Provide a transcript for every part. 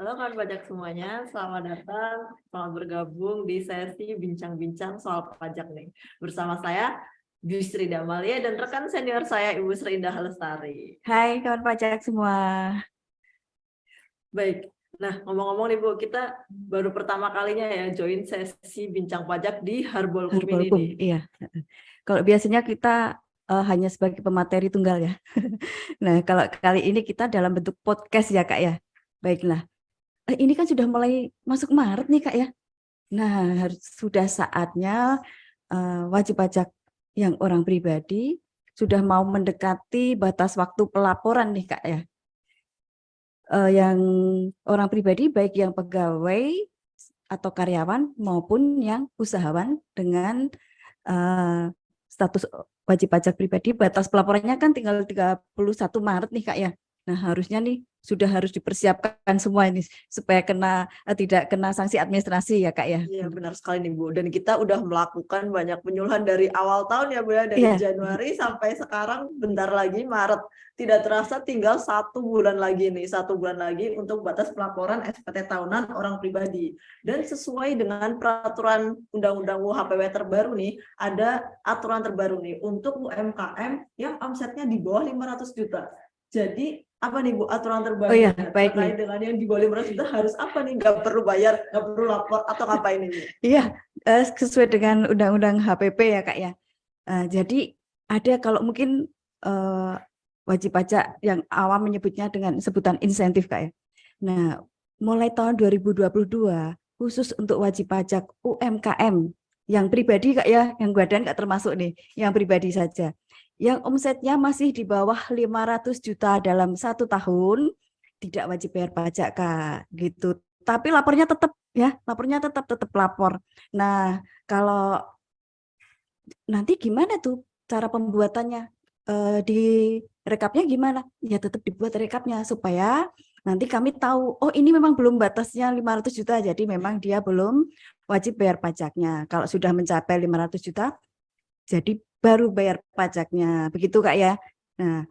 Halo kawan pajak semuanya, selamat datang, selamat bergabung di sesi bincang-bincang soal pajak nih. Bersama saya, Bu Sri Damalia dan rekan senior saya, Ibu Sri Indah Lestari. Hai kawan pajak semua. Baik, nah ngomong-ngomong nih Bu, kita baru pertama kalinya ya join sesi bincang pajak di Harbolkum ini Harbolkum, nih. iya. Kalau biasanya kita hanya sebagai pemateri tunggal ya. Nah, kalau kali ini kita dalam bentuk podcast ya Kak ya. Baiklah. Ini kan sudah mulai masuk Maret nih Kak ya. Nah, sudah saatnya wajib pajak yang orang pribadi sudah mau mendekati batas waktu pelaporan nih Kak ya. Yang orang pribadi baik yang pegawai atau karyawan maupun yang usahawan dengan status wajib pajak pribadi, batas pelaporannya kan tinggal 31 Maret nih Kak ya. Nah, harusnya nih sudah harus dipersiapkan semua ini supaya tidak kena sanksi administrasi ya Kak ya. Iya benar sekali nih Bu, dan kita udah melakukan banyak penyuluhan dari awal tahun ya Bu ya, dari Iya. Januari sampai sekarang bentar lagi Maret. Tidak terasa tinggal 1 bulan lagi nih, 1 bulan lagi untuk batas pelaporan SPT tahunan orang pribadi. Dan sesuai dengan peraturan Undang-Undang UHPW terbaru nih, ada aturan terbaru nih untuk UMKM yang omsetnya di bawah 500 juta. Jadi apa nih Bu aturan terbaru Baik terkait nih. dengan yang di bawah 500 juta harus apa nih? Nggak perlu bayar, nggak perlu lapor atau ngapain ini? Iya, sesuai dengan Undang-Undang HPP ya Kak ya. Jadi ada kalau mungkin wajib pajak yang awam menyebutnya dengan sebutan insentif Kak ya. Nah, mulai tahun 2022 khusus untuk wajib pajak UMKM yang pribadi Kak ya, yang badan nggak termasuk nih, yang pribadi saja. Yang omsetnya masih di bawah 500 juta dalam 1 tahun tidak wajib bayar pajak Kak, gitu. Tapi lapornya tetap ya, lapornya tetap lapor. Nah, kalau nanti gimana tuh cara pembuatannya? Di rekapnya gimana? Ya tetap dibuat rekapnya supaya nanti kami tahu, oh ini memang belum batasnya 500 juta, jadi memang dia belum wajib bayar pajaknya. Kalau sudah mencapai 500 juta, jadi baru bayar pajaknya. Begitu Kak ya. Nah,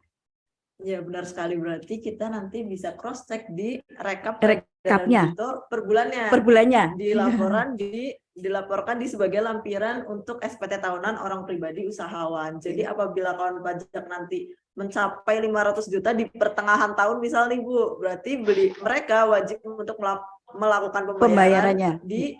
Ya benar sekali, berarti kita nanti bisa cross check di rekap peredaran rekapnya debitur per bulannya. per bulannya. Di laporan dilaporkan di sebagai lampiran untuk SPT tahunan orang pribadi usahawan. Jadi apabila kawan pajak nanti mencapai 500 juta di pertengahan tahun misalnya nih Bu, berarti mereka wajib untuk melakukan pembayaran Pembayarannya. di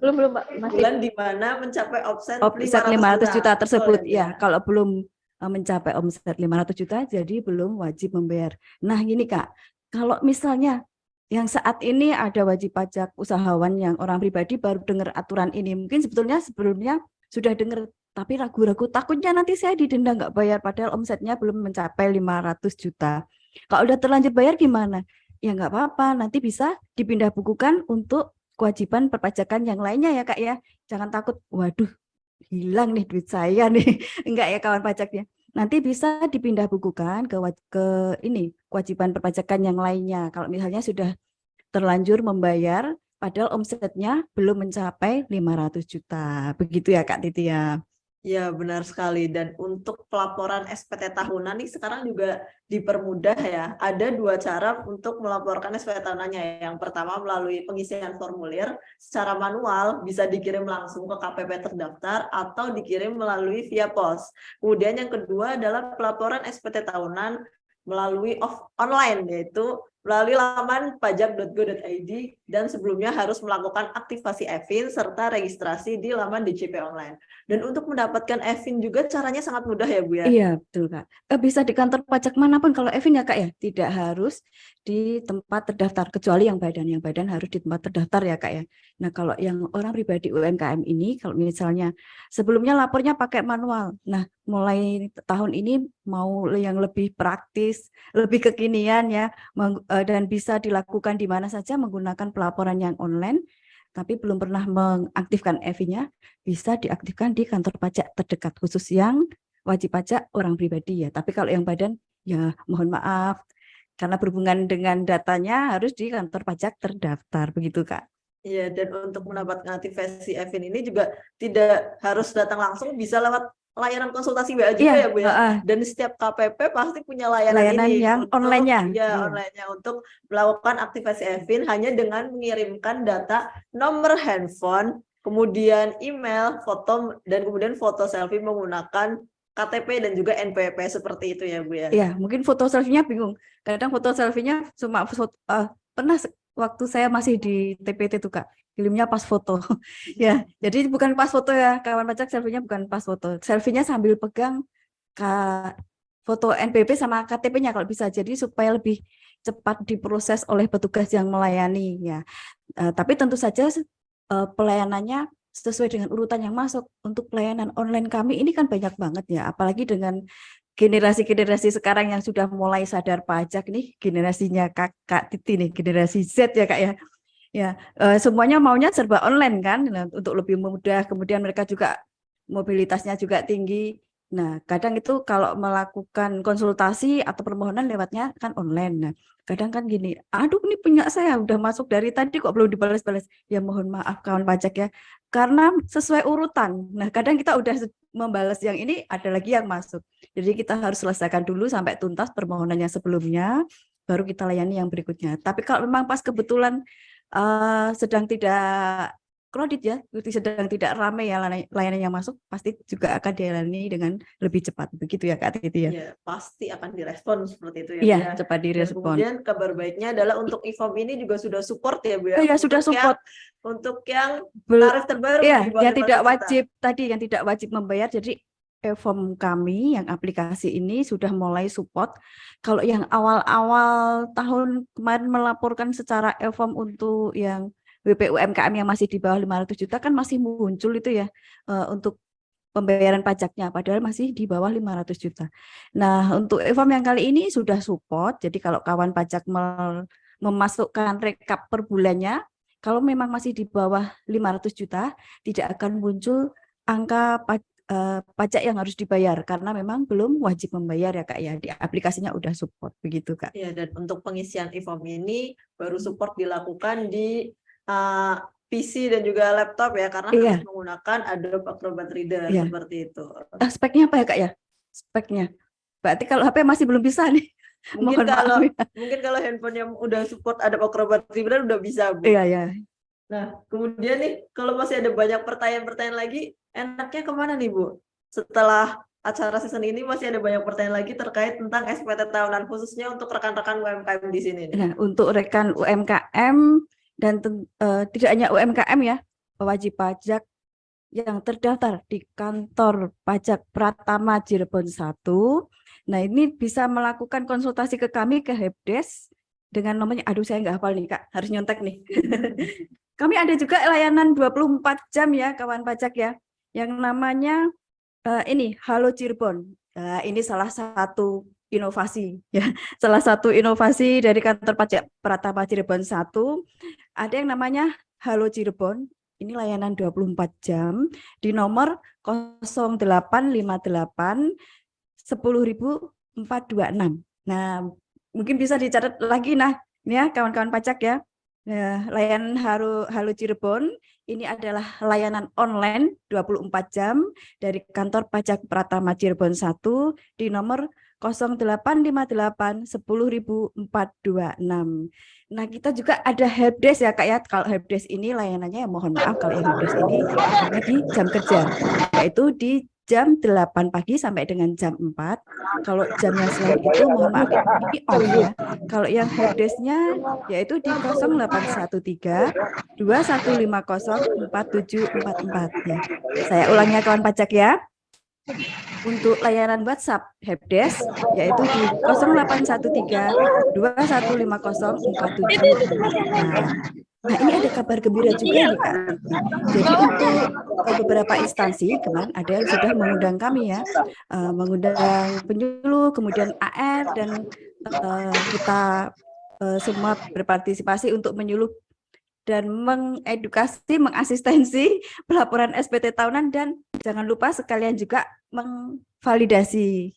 Belum Pak, masih bulan di mana mencapai offset omset 500 500 juta juta. tersebut. Betul, Ya, kalau belum mencapai omset 500 juta, jadi belum wajib membayar. Nah, gini Kak, kalau misalnya yang saat ini ada wajib pajak usahawan yang orang pribadi baru dengar aturan ini, mungkin sebelumnya sudah dengar, tapi ragu-ragu, takutnya nanti saya didenda nggak bayar, padahal omsetnya belum mencapai 500 juta. Kalau udah terlanjur bayar gimana? Ya nggak apa-apa, nanti bisa dipindah bukukan untuk kewajiban perpajakan yang lainnya ya Kak ya. Jangan takut, waduh hilang nih duit saya nih. Enggak ya kawan pajaknya. Nanti bisa dipindah bukukan ke ini kewajiban perpajakan yang lainnya. Kalau misalnya sudah terlanjur membayar padahal omsetnya belum mencapai 500 juta. Begitu ya Kak Titi ya. Ya, benar sekali. Dan untuk pelaporan SPT tahunan nih sekarang juga dipermudah ya. Ada 2 cara untuk melaporkan SPT tahunannya. Yang pertama melalui pengisian formulir secara manual, bisa dikirim langsung ke KPP terdaftar atau dikirim melalui via pos. Kemudian yang kedua adalah pelaporan SPT tahunan melalui online, yaitu melalui laman pajak.go.id, dan sebelumnya harus melakukan aktivasi e-fin serta registrasi di laman DJP online. Dan untuk mendapatkan e-fin juga caranya sangat mudah ya Bu ya? Iya, betul Kak. Bisa di kantor pajak manapun kalau Evin ya Kak ya. Tidak harus di tempat terdaftar, kecuali yang badan. Yang badan harus di tempat terdaftar ya Kak ya. Nah kalau yang orang pribadi UMKM ini, kalau misalnya sebelumnya lapornya pakai manual. Nah mulai tahun ini mau yang lebih praktis, lebih kekinian ya, dan bisa dilakukan di mana saja menggunakan pelaporan yang online, tapi belum pernah mengaktifkan EVI-nya, bisa diaktifkan di kantor pajak terdekat khusus yang wajib pajak orang pribadi ya. Tapi kalau yang badan ya mohon maaf karena berhubungan dengan datanya harus di kantor pajak terdaftar begitu Kak. Iya, dan untuk mendapatkan aktivasi e-fin ini juga tidak harus datang langsung, bisa lewat layanan konsultasi WA juga Iya, ya Bu ya. Dan setiap KPP pasti punya layanan layanan ini yang untuk online-nya. ya Iya. online-nya untuk melakukan aktivasi e-fin hanya dengan mengirimkan data nomor handphone, kemudian email, foto dan kemudian foto selfie menggunakan KTP dan juga NPWP seperti itu ya Bu ya. Iya, mungkin foto selfie-nya bingung. Kadang foto selfie-nya cuma pernah waktu saya masih di TPT tuh Kak, kirimnya pas foto. Ya, jadi bukan pas foto ya, kawan pajak selfie-nya bukan pas foto. Selfie-nya sambil pegang foto NPWP sama KTP-nya kalau bisa. Jadi supaya lebih cepat diproses oleh petugas yang melayani ya. Tapi tentu saja pelayanannya sesuai dengan urutan yang masuk. Untuk pelayanan online kami ini kan banyak banget ya, apalagi dengan generasi-generasi sekarang yang sudah mulai sadar pajak nih, generasinya Kak Titi nih, generasi Z ya Kak ya. Ya, semuanya maunya serba online kan, nah, untuk lebih mudah. Kemudian mereka juga mobilitasnya juga tinggi. Nah, kadang itu kalau melakukan konsultasi atau permohonan lewatnya kan online. Nah, kadang kan gini, aduh ini punya saya udah masuk dari tadi kok belum dibalas-balas. Ya mohon maaf kawan pajak ya, karena sesuai urutan. Nah, kadang kita udah membalas yang ini, ada lagi yang masuk. Jadi kita harus selesaikan dulu sampai tuntas permohonannya sebelumnya, baru kita layani yang berikutnya. Tapi kalau memang pas kebetulan sedang tidak kredit ya, sedang tidak ramai ya layanan yang masuk, pasti juga akan dilayani dengan lebih cepat. Begitu ya Kak Titi ya? Ya, pasti akan direspon seperti itu ya Bu Iya, ya. cepat Dan direspon. kemudian kabar baiknya adalah untuk e-form ini juga sudah support ya Bu ya. Ya, sudah support. Untuk yang tarif terbaru ya, di bawah yang tidak 500 juta. wajib tadi, yang tidak wajib membayar. Jadi e-form kami yang aplikasi ini sudah mulai support. Kalau yang awal-awal tahun kemarin melaporkan secara e-form untuk yang WP UMKM yang masih di bawah 500 juta kan masih muncul itu ya untuk pembayaran pajaknya, padahal masih di bawah 500 juta. Nah, untuk e-form yang kali ini sudah support, jadi kalau kawan pajak memasukkan rekap per bulannya, kalau memang masih di bawah 500 juta, tidak akan muncul angka pajak yang harus dibayar, karena memang belum wajib membayar ya Kak ya, di aplikasinya udah support, begitu Kak. Ya, dan untuk pengisian e-form ini baru support dilakukan di PC dan juga laptop ya, karena harus menggunakan Adobe Acrobat Reader seperti itu. Speknya apa ya Kak ya? Speknya. Berarti kalau HP masih belum bisa nih. Mungkin kalau handphone yang udah support Adobe Acrobat Reader udah bisa Bu. Iya ya. Nah, kemudian nih kalau masih ada banyak pertanyaan-pertanyaan lagi, enaknya kemana nih Bu? Setelah acara season ini masih ada banyak pertanyaan lagi terkait tentang SPT tahunan, khususnya untuk rekan-rekan UMKM di sini. Nah, untuk rekan UMKM dan tidak hanya UMKM ya, wajib pajak yang terdaftar di kantor pajak Pratama Cirebon 1. Nah, ini bisa melakukan konsultasi ke kami, ke Helpdesk dengan nomornya, aduh saya nggak hafal nih Kak, harus nyontek nih. Kami ada juga layanan 24 jam ya kawan pajak ya, yang namanya ini Halo Cirebon. Ini salah satu inovasi ya, salah satu inovasi dari kantor pajak Pratama Cirebon 1. Ada yang namanya Halo Cirebon. Ini layanan 24 jam di nomor 0858 10426. Nah, mungkin bisa dicatat lagi ini ya kawan-kawan pajak ya. Nah, layanan Halo Cirebon ini adalah layanan online 24 jam dari kantor pajak Pratama Cirebon 1 di nomor 0858 10426. Nah, kita juga ada helpdesk ya Kak ya. Kalau helpdesk ini layanannya mohon maaf kalau yang helpdesk ini hanya di jam kerja, yaitu di jam 8 pagi sampai dengan jam 4. Kalau jamnya selain itu mohon maaf ini off ya. Kalau yang helpdesk-nya yaitu di 0813 2150 4744 ya. Saya ulangnya kawan pajak ya. Untuk layanan WhatsApp helpdesk yaitu di 0813 2150 4744. Nah, ini ada kabar gembira juga nih Kak. Jadi untuk beberapa instansi kemarin ada yang sudah mengundang kami ya, mengundang penyuluh, kemudian AR dan kita semua berpartisipasi untuk menyuluh dan mengedukasi, mengasistensi pelaporan SPT tahunan, dan jangan lupa sekalian juga mengvalidasi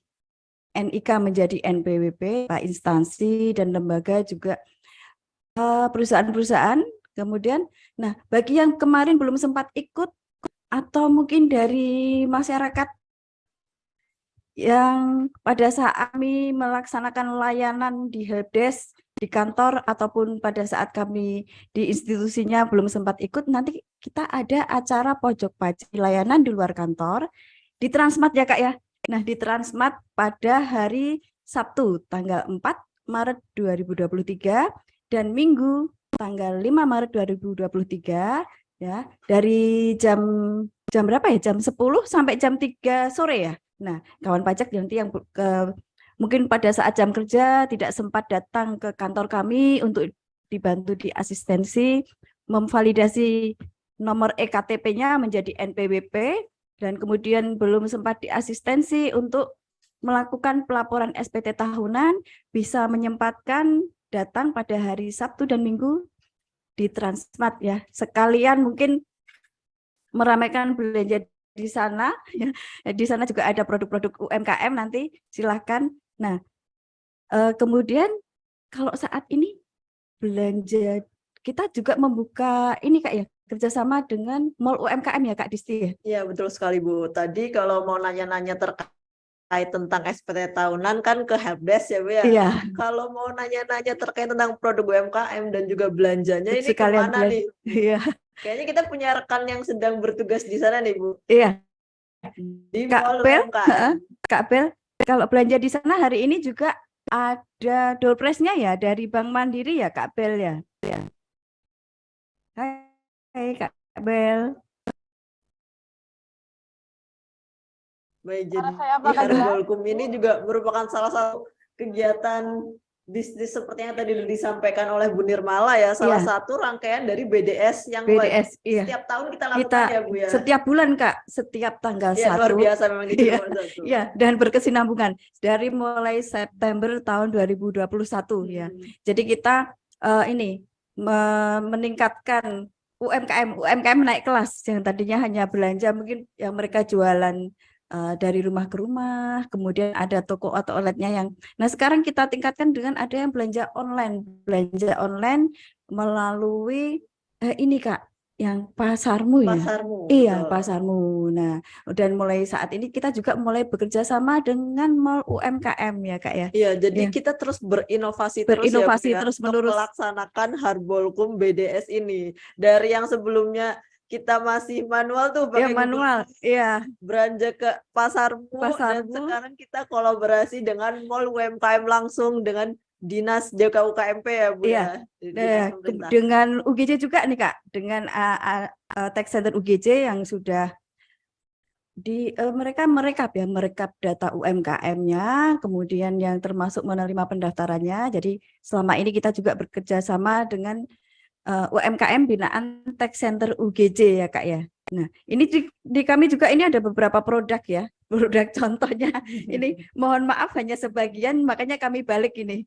NIK menjadi NPWP, instansi dan lembaga juga perusahaan-perusahaan. Kemudian, nah bagi yang kemarin belum sempat ikut atau mungkin dari masyarakat yang pada saat kami melaksanakan layanan di helpdesk di kantor ataupun pada saat kami di institusinya belum sempat ikut, nanti kita ada acara pojok pajak layanan di luar kantor di Transmart ya Kak ya. Nah, di Transmart pada hari Sabtu tanggal 4 Maret 2023 dan Minggu tanggal 5 Maret 2023 ya, dari jam berapa ya? Jam 10 sampai jam 3 sore ya. Nah, kawan pajak nanti yang mungkin pada saat jam kerja tidak sempat datang ke kantor kami untuk dibantu di asistensi memvalidasi nomor EKTP-nya menjadi NPWP dan kemudian belum sempat diasistensi untuk melakukan pelaporan SPT tahunan, bisa menyempatkan datang pada hari Sabtu dan Minggu di Transmart ya. Sekalian mungkin meramaikan belanja di sana ya. Di sana juga ada produk-produk UMKM nanti silahkan. Nah, kemudian kalau saat ini belanja kita juga membuka ini Kak ya, kerjasama dengan Mall UMKM ya Kak Disti ya. Iya, betul sekali Bu. Tadi kalau mau nanya-nanya terkait tentang SPT tahunan kan ke helpdesk ya Bu ya. Iya, Kalau mau nanya-nanya terkait tentang produk UMKM dan juga belanjanya ini sekalian kemana belanja. nih? Iya, Kayaknya kita punya rekan yang sedang bertugas di sana nih Bu, iya. di Kak Mall Bel, UMKM. Kak Bel, kalau belanja di sana hari ini juga ada door prize-nya ya dari Bank Mandiri ya Kak Bel ya. Hai Kak Bel. Baik, Suara jadi saya apakah jelas? Harbolkum ini juga merupakan salah satu kegiatan bisnis seperti yang tadi disampaikan oleh Bu Nirmala ya, salah Iya, satu rangkaian dari BDS yang BDS, iya. setiap tahun kita lakukan Kita ya Bu ya. setiap bulan Kak, setiap tanggal Ya, luar 1. biasa memang itu Iya, nomor satu. iya, dan berkesinambungan dari mulai September tahun 2021 ya. Jadi kita ini meningkatkan UMKM naik kelas yang tadinya hanya belanja mungkin yang mereka jualan dari rumah ke rumah, kemudian ada toko atau outletnya yang. Nah sekarang kita tingkatkan dengan ada yang belanja online melalui ini Kak, yang pasarmu ya. Pasarmu. Iya, Betul. pasarmu. Nah, dan mulai saat ini kita juga mulai bekerja sama dengan Mall UMKM ya Kak ya. Iya, jadi Iya. kita terus berinovasi Berinovasi terus ya Bu ya, terus untuk menerus. melaksanakan Harbolkum BDS ini. Dari yang sebelumnya kita masih manual tuh Ya pakai manual, Google iya. beranjak ke pasarmu, dan Pasarmu. sekarang kita kolaborasi dengan Mall UMKM langsung dengan Dinas JKUKMP ya Bu Iya. ya. Dinas pemerintah. Dengan UGJ juga nih Kak, dengan Tech Center UGJ yang sudah mereka merekap data UMKM-nya, kemudian yang termasuk menerima pendaftarannya. Jadi selama ini kita juga bekerja sama dengan UMKM binaan Tech Center UGJ ya Kak ya. Nah, ini di kami juga ini ada beberapa produk ya. Produk contohnya ini mohon maaf hanya sebagian, makanya kami balik ini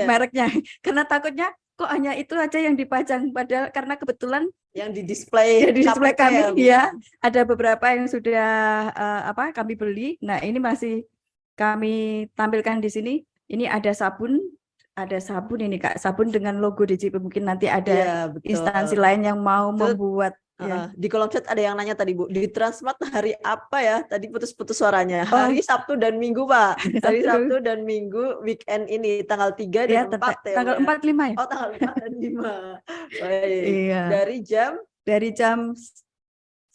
mereknya karena takutnya kok hanya itu aja yang dipajang, padahal karena kebetulan yang di display ya, di display KPP kami ya, ya ada beberapa yang sudah kami beli. Nah, ini masih kami tampilkan di sini. Ini ada sabun ini Kak, sabun dengan logo DJP. Mungkin nanti ada Iya, betul. instansi lain yang mau membuat ya. Di kolom chat ada yang nanya tadi Bu, di Transmart hari apa ya? Tadi putus-putus suaranya. Hari Sabtu dan Minggu Pak. Hari Sabtu dan Minggu weekend ini tanggal 3 ya, dan 4 ya. tanggal 4 5 ya. Oh, tanggal 4 dan 5. Baik. Iya. Dari jam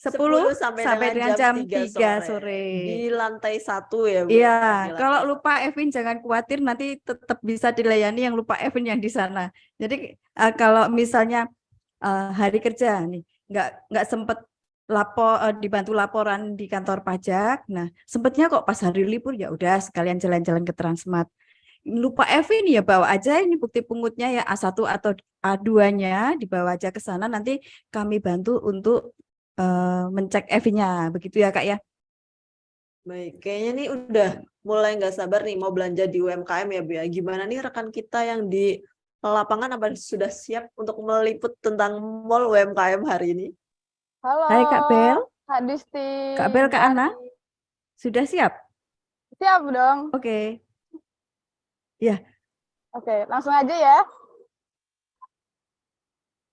10 sampai dengan jam 3 sore. Di lantai 1 ya Bu. Iya, kalau lupa Evin jangan khawatir, nanti tetap bisa dilayani yang lupa Evin yang di sana. Jadi kalau misalnya hari kerja nih nggak sempet dibantu laporan di kantor pajak, nah sempetnya kok pas hari libur ya udah sekalian jalan-jalan ke Transmart. Lupa Evin ya bawa aja ini bukti pungutnya ya A1 atau A2-nya dibawa aja ke sana, nanti kami bantu untuk mencek Evinnya, begitu ya Kak ya. Baik, kayaknya nih udah mulai nggak sabar nih mau belanja di UMKM ya Bu ya. Gimana nih rekan kita yang di lapangan, apa sudah siap untuk meliput tentang Mall UMKM hari ini? Halo. Hai Kak Bel. Kak Disti. Kak Bel, Kak Ana. Sudah siap? Siap dong. Oke. Ya. Oke, langsung aja ya.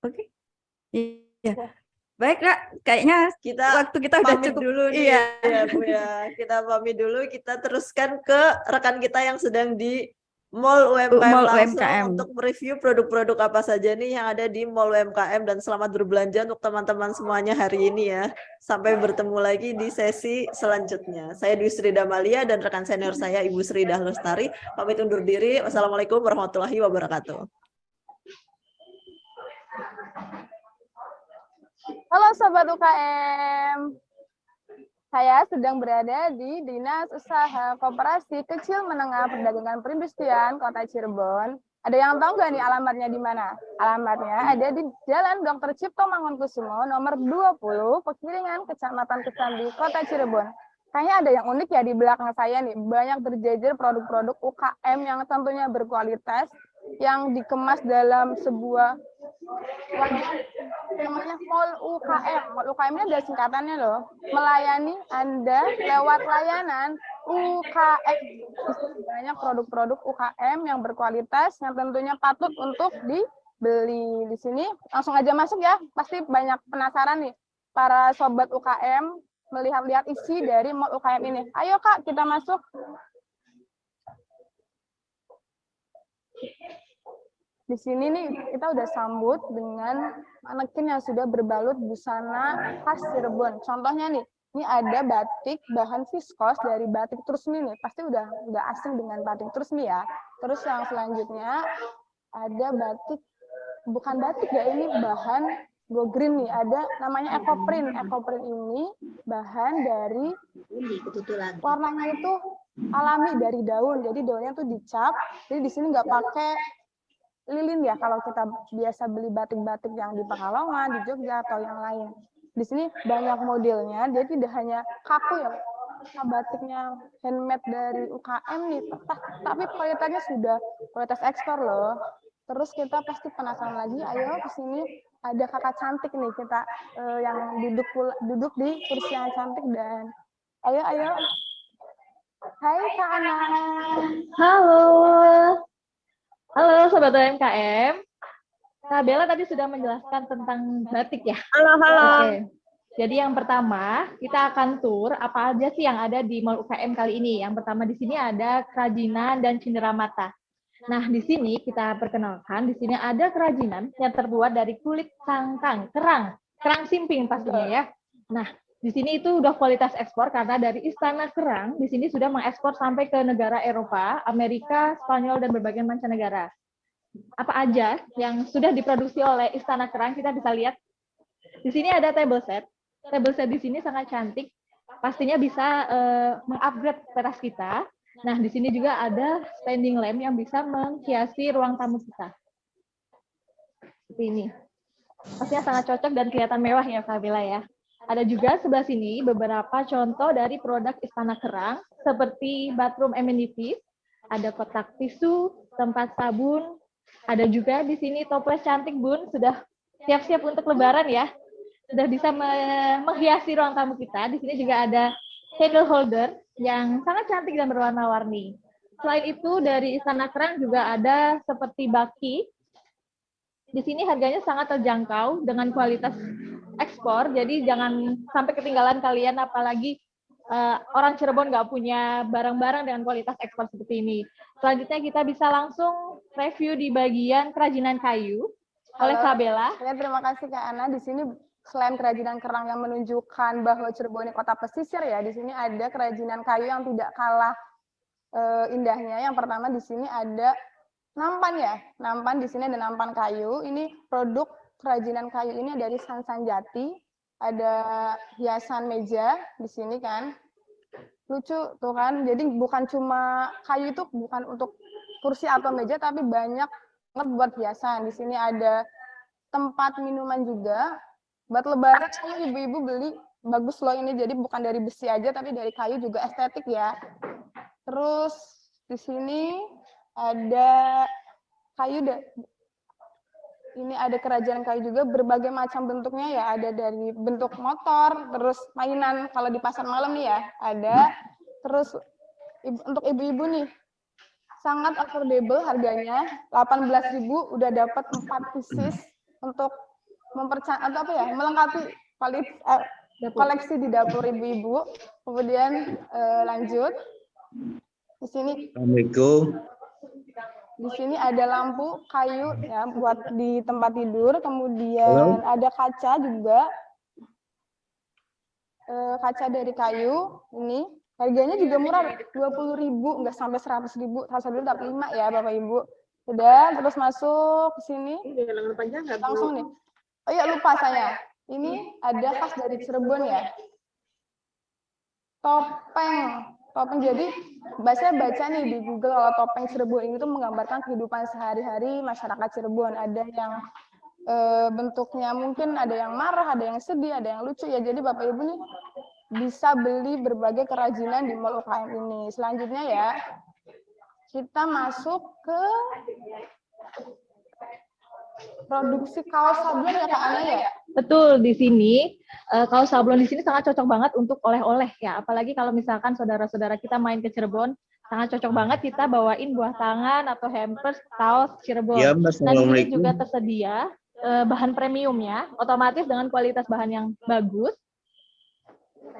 Oke. Iya. Baik, Kak. Kayaknya Kita waktu kita udah pamit cukup. dulu nih Iya. ya Bu ya. Kita pamit dulu, kita teruskan ke rekan kita yang sedang di Mall UMKM Mall langsung UMKM. untuk mereview produk-produk apa saja nih yang ada di Mall UMKM, dan selamat berbelanja untuk teman-teman semuanya hari ini ya. Sampai bertemu lagi di sesi selanjutnya. Saya Dwi Sri Damalia dan rekan senior saya Ibu Sri Dahlestari pamit undur diri. Wassalamualaikum warahmatullahi wabarakatuh. Halo Sobat UKM. Saya sedang berada di Dinas Usaha Koperasi Kecil Menengah Perdagangan Perindustrian Kota Cirebon. Ada yang tahu nggak nih alamatnya di mana? Alamatnya ada di Jalan Dr. Cipto Mangunkusumo nomor 20, Pekiringan, Kecamatan Kesambi, Kota Cirebon. Kayaknya ada yang unik ya di belakang saya nih. Banyak terjejer produk-produk UKM yang tentunya berkualitas, yang dikemas dalam sebuah wadah namanya Mall UKM. Mall UKM ini ada singkatannya loh. Melayani Anda lewat layanan UKM. Banyak produk-produk UKM yang berkualitas yang tentunya patut untuk dibeli. Di sini langsung aja masuk ya. Pasti banyak penasaran nih para sobat UKM melihat-lihat isi dari Mall UKM ini. Ayo Kak, kita masuk. Di sini nih kita udah sambut dengan manekin yang sudah berbalut busana khas Cirebon. Contohnya nih, ini ada batik bahan viskos dari Batik Trusmi nih. Pasti udah asing dengan Batik Trusmi ya. Terus yang selanjutnya ada batik, bukan batik ya, ini bahan go green nih. Ada namanya ekoprint. Ekoprint ini bahan dari warnanya itu alami dari daun. Jadi daunnya tuh dicap. Jadi di sini nggak pakai lilin ya kalau kita biasa beli batik-batik yang di Pekalongan, di Jogja atau yang lain. Di sini banyak modelnya, jadi tidak hanya kaku ya, batiknya handmade dari UKM nih, tapi kualitasnya sudah kualitas ekspor loh. Terus kita pasti penasaran lagi, ayo ke sini ada kakak cantik nih kita yang duduk di kursi yang cantik, dan ayo. Hai Kak Ana. Halo. Halo Sobat UMKM. Kak Bella tadi sudah menjelaskan tentang batik ya. Halo. Oke. Jadi yang pertama, kita akan tur apa aja sih yang ada di Mall UKM kali ini. Yang pertama di sini ada kerajinan dan cenderamata. Nah, di sini kita perkenalkan, di sini ada kerajinan yang terbuat dari kulit kangkang, kerang simping pastinya ya. Nah, di sini itu udah kualitas ekspor karena dari Istana Kerang di sini sudah mengekspor sampai ke negara Eropa, Amerika, Spanyol, dan berbagai mancanegara. Apa aja yang sudah diproduksi oleh Istana Kerang, kita bisa lihat. Di sini ada table set. Table set di sini sangat cantik. Pastinya bisa mengupgrade teras kita. Nah, di sini juga ada standing lamp yang bisa menghiasi ruang tamu kita. Seperti ini. Pastinya sangat cocok dan kelihatan mewah ya, Kak Bella ya. Ada juga sebelah sini beberapa contoh dari produk Istana Kerang, seperti bathroom amenities, ada kotak tisu, tempat sabun, ada juga di sini toples cantik Bun, sudah siap-siap untuk lebaran ya. Sudah bisa menghiasi ruang tamu kita. Di sini juga ada candle holder yang sangat cantik dan berwarna-warni. Selain itu dari Istana Kerang juga ada seperti baki. Di sini harganya sangat terjangkau dengan kualitas ekspor, jadi jangan sampai ketinggalan kalian, apalagi orang Cirebon nggak punya barang-barang dengan kualitas ekspor seperti ini. Selanjutnya kita bisa langsung review di bagian kerajinan kayu oleh Kak Bella. Ya, terima kasih Kak Ana. Di sini selain kerajinan kerang yang menunjukkan bahwa Cirebon ini kota pesisir ya, di sini ada kerajinan kayu yang tidak kalah indahnya. Yang pertama di sini ada nampan ya. Nampan, di sini ada nampan kayu. Ini produk kerajinan kayu ini dari Sansan Jati. Ada hiasan meja di sini kan. Lucu tuh kan. Jadi bukan cuma kayu itu bukan untuk kursi atau meja, tapi banyak banget buat hiasan. Di sini ada tempat minuman juga. Buat lebaran ibu-ibu beli, bagus loh ini. Jadi bukan dari besi aja, tapi dari kayu juga estetik ya. Terus di sini ada kayu, ini ada kerajinan kayu juga berbagai macam bentuknya ya. Ada dari bentuk motor, terus mainan kalau di pasar malam nih ya ada. Terus untuk ibu-ibu nih sangat affordable harganya, 18.000 udah dapat 4 pieces untuk melengkapi koleksi di dapur ibu-ibu. Kemudian lanjut. Di sini Assalamualaikum. Di sini ada lampu kayu ya buat di tempat tidur, kemudian Halo. ada kaca juga, kaca dari kayu ini. Harganya juga murah, 20.000, nggak sampai 100.000. Saya dulu dapat 5 ya Bapak Ibu. Sudah, terus masuk ke sini. Langsung nih. Oh iya lupa saya. Ini ada khas dari Cirebon ya. Topeng. Jadi saya baca nih di Google kalau topeng Cirebon ini tuh menggambarkan kehidupan sehari-hari masyarakat Cirebon. Ada yang bentuknya mungkin ada yang marah, ada yang sedih, ada yang lucu ya. Jadi Bapak Ibu nih bisa beli berbagai kerajinan di Mall UKM ini. Selanjutnya ya, kita masuk ke produksi kaos sablon ya Kak Ana ya? Betul, di sini kaos sablon di sini sangat cocok banget untuk oleh-oleh ya. Apalagi kalau misalkan saudara-saudara kita main ke Cirebon, sangat cocok banget kita bawain buah tangan atau hampers kaos Cirebon. Ya, Mbak, Dan di sini Assalamualaikum. juga tersedia bahan premium ya, otomatis dengan kualitas bahan yang bagus.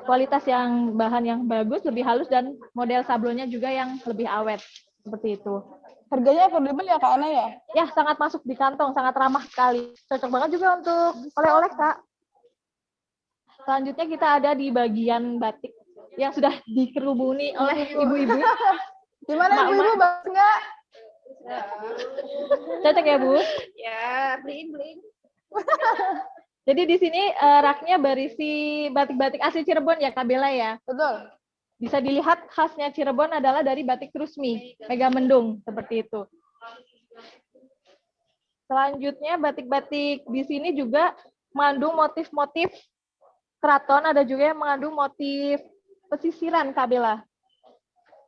Kualitas yang bahan yang bagus, lebih halus dan model sablonnya juga yang lebih awet. Seperti itu. Harganya affordable ya Kak Ana ya? Ya, sangat masuk di kantong, sangat ramah sekali. Cocok banget juga untuk oleh-oleh, Kak. Selanjutnya kita ada di bagian batik yang sudah dikerubuni oleh ibu-ibu. Gimana ibu-ibu, bagus nggak? Cocok ya, Bu? Ya, beliin. Jadi di sini raknya berisi batik-batik asli Cirebon ya, Kak Bella ya. Betul. Bisa dilihat khasnya Cirebon adalah dari batik Trusmi, Megamendung, seperti itu. Selanjutnya batik-batik di sini juga mengandung motif-motif keraton, ada juga yang mengandung motif pesisiran, Kak Bella.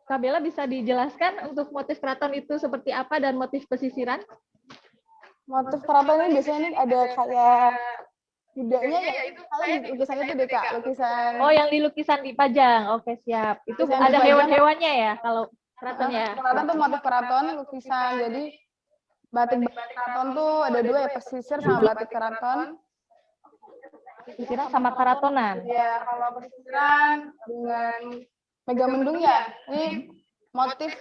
Kak Bella bisa dijelaskan untuk motif keraton itu seperti apa dan motif pesisiran? Motif keraton ini biasanya ini ada kayak kudanya ya, lukisan itu deh Kak, lukisan. Oh, yang di lukisan dipajang. Oke, siap. Itu Lukisan ada dipajang. hewan-hewannya ya kalau keraton ya. Keraton tuh motif keraton, lukisan. Jadi batik keraton tuh ada dua ya, pesisir sama batik keraton. Pesisiran sama keratonan. Ya, kalau pesisiran dengan Megamendung ya, ini motif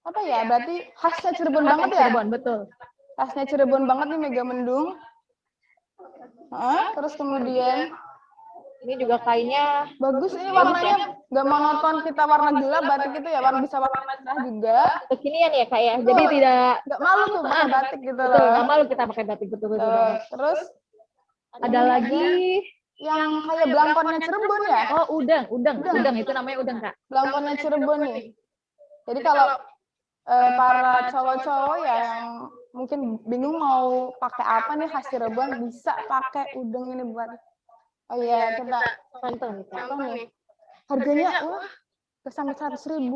apa ya? Berarti khasnya Cirebon banget ya? Cirebon, betul. Khasnya Cirebon banget nih Megamendung. Terus kemudian Ini juga kainnya bagus, ini warnanya nggak monoton kita warna gelap batik itu ya, warna bisa warna cerah juga. kekinian ya, Kak ya. Jadi tidak Nggak malu tuh pakai batik gitu betul, loh. nggak malu kita pakai batik, betul banget. Terus Ada lagi yang kayak belangkonnya Cirebon ya? oh udang itu namanya udang, Kak. Belangkonnya Cirebon nih. Jadi kalau para cowok-cowok ya yang mungkin bingung mau pakai apa nih khas Cirebon, bisa pakai udang ini buat. Oh iya, kita Tonton, Kak. contoh nih. Harganya wah, nggak sampai 100.000.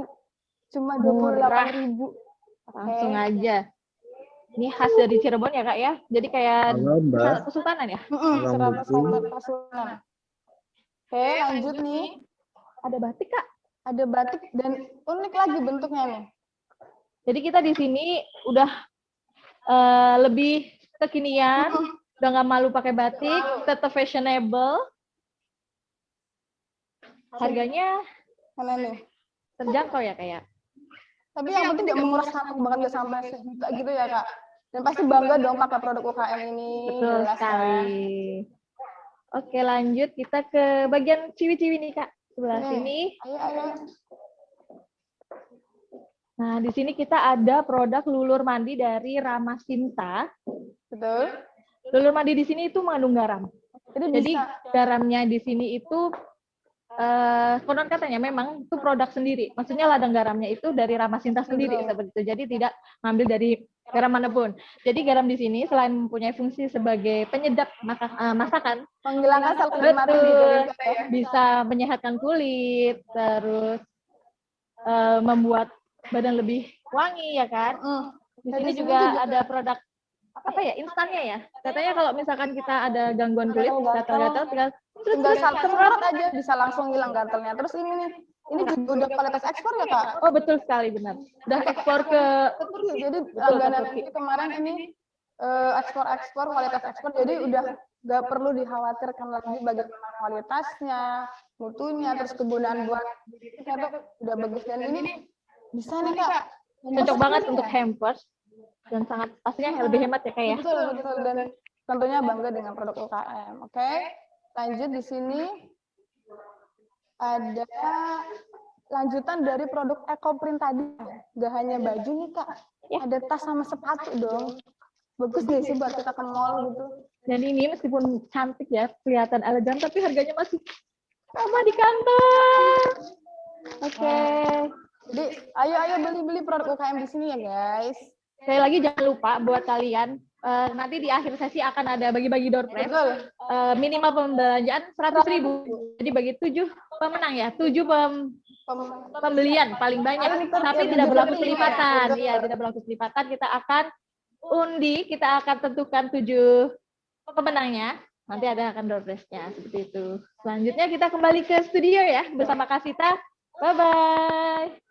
Cuma Murah. 28.000. Langsung aja. Ini khas dari Cirebon ya, Kak ya. Jadi kayak Halo, Mbak. Kesultanan ya. Serata Pasuruan. Oke, lanjut nih. Ada batik, Kak. Ada batik dan unik lagi bentuknya nih. Jadi kita di sini udah lebih kekinian, udah nggak malu pakai batik, tetap fashionable. Harganya Mana nih? terjangkau ya, Kak ya. Tapi yang penting nggak menguras kantong banget, nggak sampai sejuta gitu ya Kak. Dan pasti bangga dong pakai produk UKM ini. Betul Jelas, sekali. Oke, lanjut kita ke bagian ciwi-ciwi nih, Kak. Sebelah Nih. sini. Ayo. Nah, di sini kita ada produk lulur mandi dari Rama Sinta. Betul. Lulur mandi di sini itu mengandung garam. Jadi Jadi bisa. garamnya di sini itu konon katanya memang itu produk sendiri. Maksudnya ladang garamnya itu dari Rama Sinta sendiri seperti itu. Jadi tidak ngambil dari garam manapun. Jadi garam di sini selain mempunyai fungsi sebagai penyedap masakan, Menghilangkan sel kulit mati betul, juga ya. bisa menyehatkan kulit, terus membuat badan lebih wangi ya kan. Di Nah, sini di sini juga juga ada produk apa ya, instannya ya. Katanya kalau misalkan kita ada gangguan kulit, gatal-gatal, Tinggal semprot aja bisa langsung hilang gatalnya. Terus ini juga udah kualitas ekspor ya Kak? oh betul sekali, benar. Udah ekspor ke Jadi Betul, langganan Turki. ini kemarin ini ekspor kualitas ekspor, jadi udah nggak perlu dikhawatirkan lagi bagaimana kualitasnya, mutunya, terus kegunaan buat itu udah bagus. Dan ini bisa nih Kak, Cocok banget untuk hampers dan sangat pastinya lebih hemat ya Kak ya. betul betul, dan tentunya bangga dengan produk UKM. Oke, lanjut di sini ada lanjutan dari produk EcoPrint tadi. Gak hanya baju nih Kak, ada tas sama sepatu dong. Bagus deh sih buat kita ke mall gitu. Dan ini meskipun cantik ya, kelihatan elegan, tapi harganya masih sama di kantong. Oke. Jadi ayo beli produk UKM di sini ya guys. Sekali lagi jangan lupa buat kalian, nanti di akhir sesi akan ada bagi-bagi door prize. Betul. Minimal pembelanjaan 100.000. Jadi bagi 7 pemenang ya, 7 pembelian paling banyak. Tapi tidak berlaku selipatan. Iya, tidak berlaku selipatan. Kita akan undi, kita akan tentukan 7 pemenangnya. Nanti ada akan door prize-nya seperti itu. Selanjutnya kita kembali ke studio ya bersama Kasita. Bye bye.